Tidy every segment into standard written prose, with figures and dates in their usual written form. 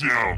down.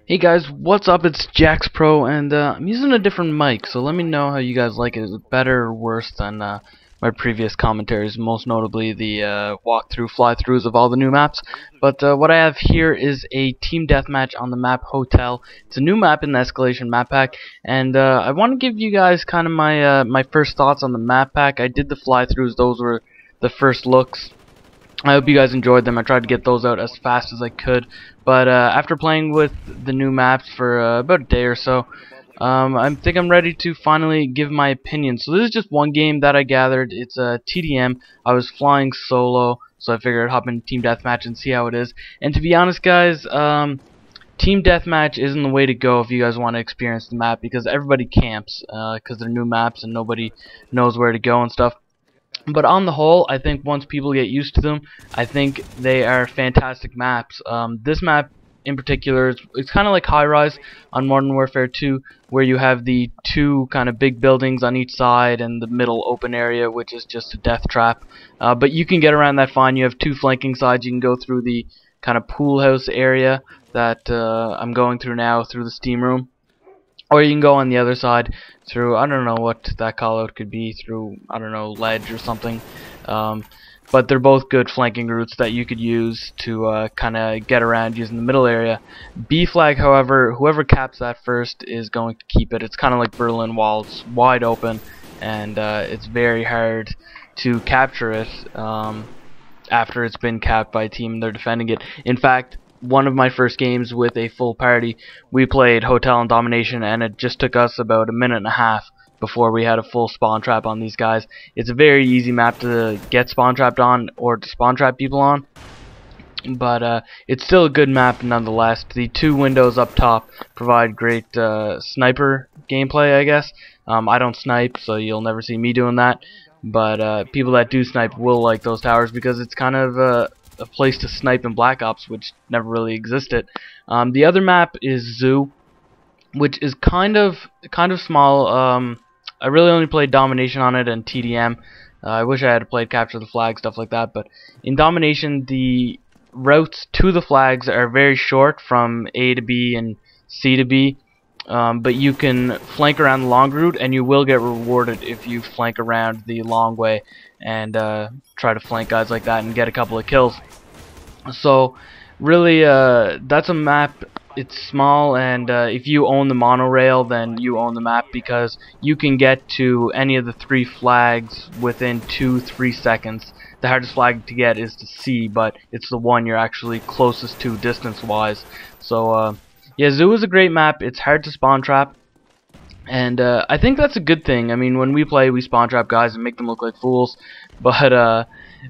Hey guys, what's up? It's Jax Pro, and I'm using a different mic, so let me know how you guys like it. Is it better or worse than my previous commentaries, most notably the walkthrough, fly-throughs of all the new maps? But what I have here is a team deathmatch on the map Hotel. It's a new map in the Escalation map pack, and I want to give you guys kind of my my first thoughts on the map pack. I did the fly-throughs; those were the first looks. I hope you guys enjoyed them. I tried to get those out as fast as I could, but after playing with the new maps for about a day or so, I think I'm ready to finally give my opinion. So this is just one game that I gathered. It's a TDM. I was flying solo, so I figured I'd hop in Team Deathmatch and see how it is. And to be honest, guys, Team Deathmatch isn't the way to go if you guys want to experience the map, because everybody camps, because they're new maps and nobody knows where to go and stuff. But on the whole, I think once people get used to them, I think they are fantastic maps. This map in particular, it's kind of like High Rise on Modern Warfare 2, where you have the two kind of big buildings on each side and the middle open area, which is just a death trap. But you can get around that fine. You have two flanking sides. You can go through the kind of pool house area that I'm going through now through the steam room. Or you can go on the other side through, I don't know what that callout could be, through, I don't know, ledge or something. But they're both good flanking routes that you could use to kind of get around using the middle area. B flag, however, whoever caps that first is going to keep it. It's kind of like Berlin Wall. It's wide open, and it's very hard to capture it after it's been capped by a team and they're defending it. In fact, one of my first games with a full party, we played Hotel and Domination, and it just took us about a minute and a half before we had a full spawn trap on these guys. It's a very easy map to get spawn trapped on or to spawn trap people on, but it's still a good map nonetheless. The two windows up top provide great sniper gameplay, I guess. I don't snipe, so you'll never see me doing that, but people that do snipe will like those towers because it's kind of a place to snipe in Black Ops, which never really existed. The other map is Zoo, which is kind of small. I really only played Domination on it and TDM. I wish I had played Capture the Flag, stuff like that. But in Domination, the routes to the flags are very short, from A to B and C to B. But you can flank around the long route, and you will get rewarded if you flank around the long way and try to flank guys like that and get a couple of kills. So really, that's a map. It's small, and if you own the monorail, then you own the map, because you can get to any of the three flags within 2-3 seconds. The hardest flag to get is to C, but it's the one you're actually closest to distance-wise. So yeah, Zoo is a great map. It's hard to spawn trap, and I think that's a good thing. I mean, when we play, we spawn trap guys and make them look like fools, but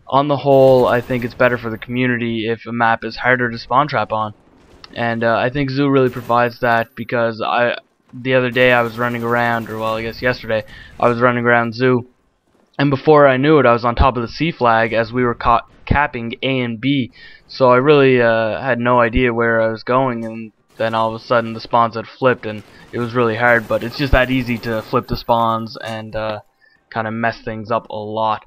on the whole, I think it's better for the community if a map is harder to spawn trap on. And I think Zoo really provides that, because the other day I was running around, or well, I guess yesterday, I was running around Zoo, and before I knew it, I was on top of the C flag as we were capping A and B. So I really had no idea where I was going, and then all of a sudden the spawns had flipped, and it was really hard. But it's just that easy to flip the spawns and kind of mess things up a lot.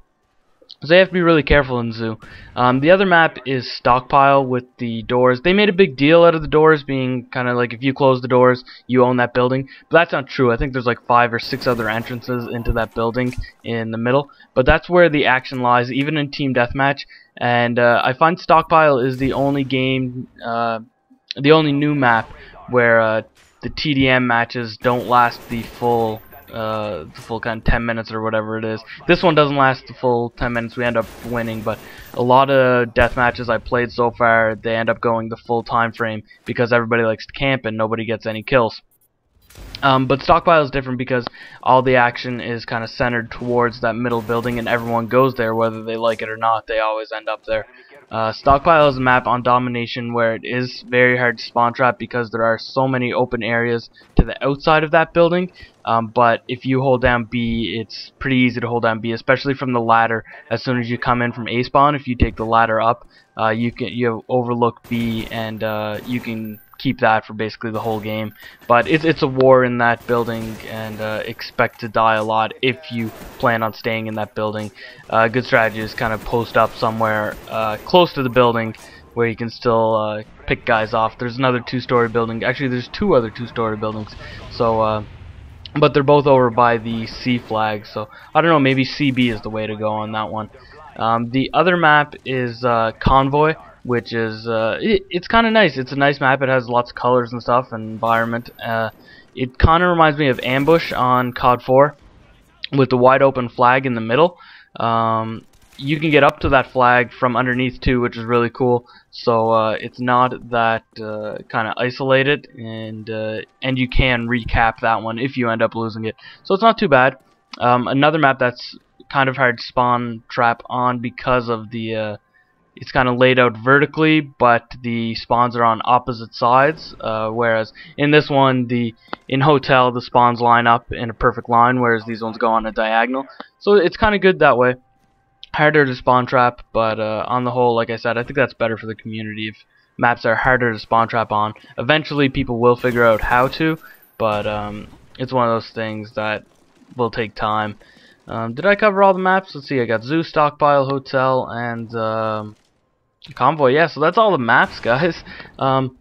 So you have to be really careful in Zoo. The other map is Stockpile with the doors. They made a big deal out of the doors being kind of like, if you close the doors, you own that building. But that's not true. I think there's like 5 or 6 other entrances into that building in the middle. But that's where the action lies, even in Team Deathmatch. And I find Stockpile is the only game, the only new map where the TDM matches don't last the full kind of 10 minutes or whatever it is. This one doesn't last the full 10 minutes. We end up winning, but a lot of death matches I played so far, they end up going the full time frame because everybody likes to camp and nobody gets any kills. But Stockpile is different because all the action is kind of centered towards that middle building, and everyone goes there whether they like it or not. They always end up there. Stockpile is a map on Domination where it is very hard to spawn trap because there are so many open areas to the outside of that building. But if you hold down B, it's pretty easy to hold down B, especially from the ladder. As soon as you come in from A spawn, if you take the ladder up, you overlook B, and you can keep that for basically the whole game. But it's a war in that building, and expect to die a lot if you plan on staying in that building. Good strategy is kind of post up somewhere close to the building where you can still pick guys off. There's another 2-story building. Actually, there's 2 other 2-story buildings. So, but they're both over by the C flag. So I don't know. Maybe CB is the way to go on that one. The other map is Convoy, which is it's kind of nice. It's a nice map. It has lots of colors and stuff and environment. It kind of reminds me of Ambush on COD 4 with the wide open flag in the middle. You can get up to that flag from underneath too, which is really cool. So it's not that kind of isolated, and you can recap that one if you end up losing it. So it's not too bad. Another map that's kind of hard to spawn trap on because of the it's kind of laid out vertically, but the spawns are on opposite sides, whereas in this one, in Hotel, the spawns line up in a perfect line, whereas these ones go on a diagonal. So it's kind of good that way. Harder to spawn trap, but on the whole, like I said, I think that's better for the community if maps are harder to spawn trap on. Eventually people will figure out how to, but it's one of those things that will take time. Did I cover all the maps? Let's see, I got Zoo, Stockpile, Hotel, and Convoy. Yeah, so that's all the maps, guys. On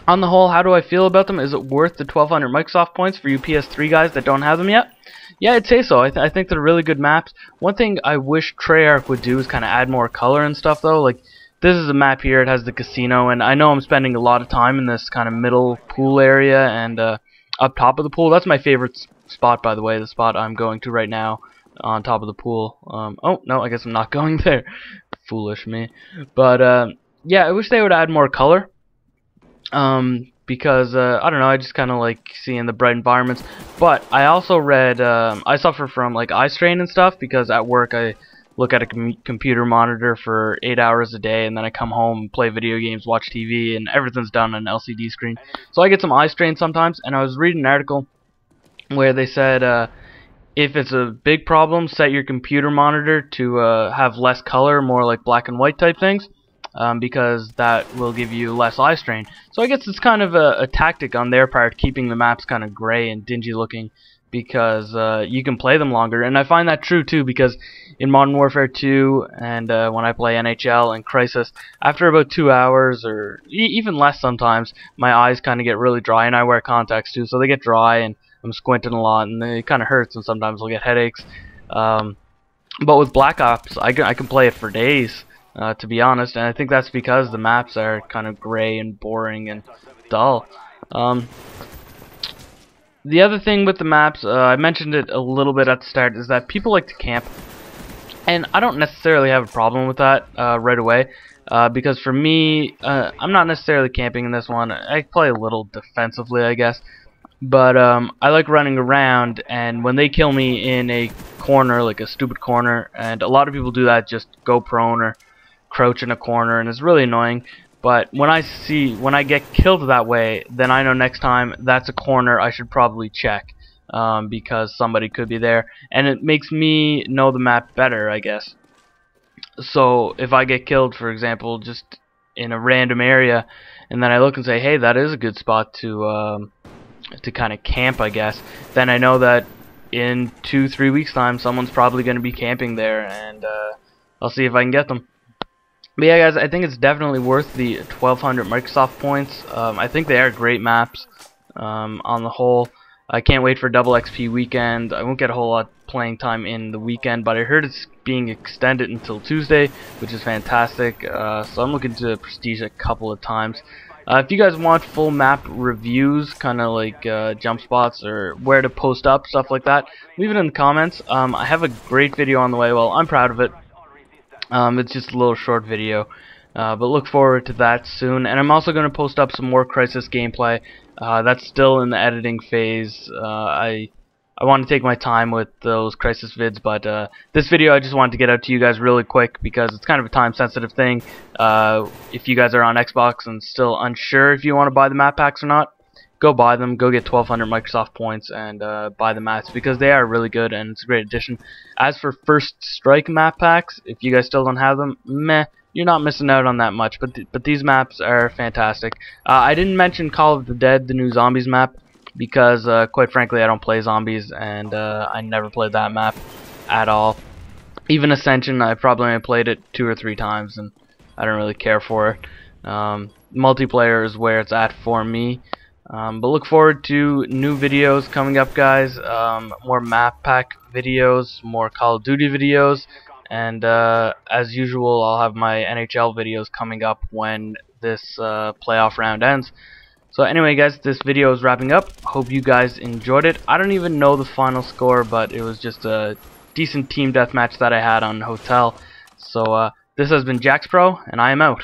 the whole, how do I feel about them? Is it worth the 1200 Microsoft points for you PS3 guys that don't have them yet? Yeah, I'd say so. I think they're really good maps. One thing I wish Treyarch would do is kind of add more color and stuff, though. Like, this is a map here. It has the casino, and I know I'm spending a lot of time in this kind of middle pool area and up top of the pool. That's my favorite spot, by the way, the spot I'm going to right now on top of the pool. Oh, no, I guess I'm not going there. Foolish me. But, yeah, I wish they would add more color. Because I don't know, I just kind of like seeing the bright environments. But I also read I suffer from like eye strain and stuff because at work I look at a computer monitor for 8 hours a day, and then I come home, play video games, watch TV, and everything's done on an LCD screen. So I get some eye strain sometimes. And I was reading an article where they said if it's a big problem, set your computer monitor to have less color, more like black and white type things. Because that will give you less eye strain. So I guess it's kind of a tactic on their part, keeping the maps kind of gray and dingy looking, because you can play them longer. And I find that true too, because in Modern Warfare 2 and when I play NHL and Crisis, after about 2 hours or even less sometimes, my eyes kind of get really dry, and I wear contacts too, so they get dry and I'm squinting a lot, and it kind of hurts, and sometimes I'll get headaches. But with Black Ops, I can play it for days. To be honest, and I think that's because the maps are kind of gray and boring and dull. The other thing with the maps, I mentioned it a little bit at the start, is that people like to camp, and I don't necessarily have a problem with that right away, because for me, I'm not necessarily camping in this one. I play a little defensively, I guess, but I like running around, and when they kill me in a corner, like a stupid corner, and a lot of people do that, just go prone or crouch in a corner, and it's really annoying. But when I get killed that way, then I know next time that's a corner I should probably check, because somebody could be there, and it makes me know the map better, I guess. So if I get killed, for example, just in a random area, and then I look and say, hey, that is a good spot to kind of camp, I guess, then I know that in 2-3 weeks time someone's probably going to be camping there, and I'll see if I can get them. But yeah, guys, I think it's definitely worth the 1200 Microsoft points. I think they are great maps on the whole. I can't wait for Double XP weekend. I won't get a whole lot playing time in the weekend, but I heard it's being extended until Tuesday, which is fantastic. So I'm looking to Prestige a couple of times. If you guys want full map reviews, kind of like jump spots or where to post up, stuff like that, leave it in the comments. I have a great video on the way. Well, I'm proud of it. It's just a little short video, but look forward to that soon. And I'm also going to post up some more Crisis gameplay. That's still in the editing phase. I want to take my time with those Crisis vids, but this video I just wanted to get out to you guys really quick because it's kind of a time-sensitive thing. If you guys are on Xbox and still unsure if you want to buy the map packs or not, go buy them. Go get 1200 Microsoft points and buy the maps because they are really good and it's a great addition. As for First Strike map packs, if you guys still don't have them, meh. you're not missing out on that much. But these maps are fantastic. I didn't mention Call of the Dead, the new zombies map, because quite frankly I don't play zombies, and I never played that map at all. Even Ascension, I probably only played it 2 or 3 times, and I don't really care for it. Multiplayer is where it's at for me. But look forward to new videos coming up, guys. More map pack videos, more Call of Duty videos, and as usual, I'll have my NHL videos coming up when this playoff round ends. So anyway, guys, this video is wrapping up. Hope you guys enjoyed it. I don't even know the final score, but it was just a decent team deathmatch that I had on Hotel. So this has been Jax Pro, and I am out.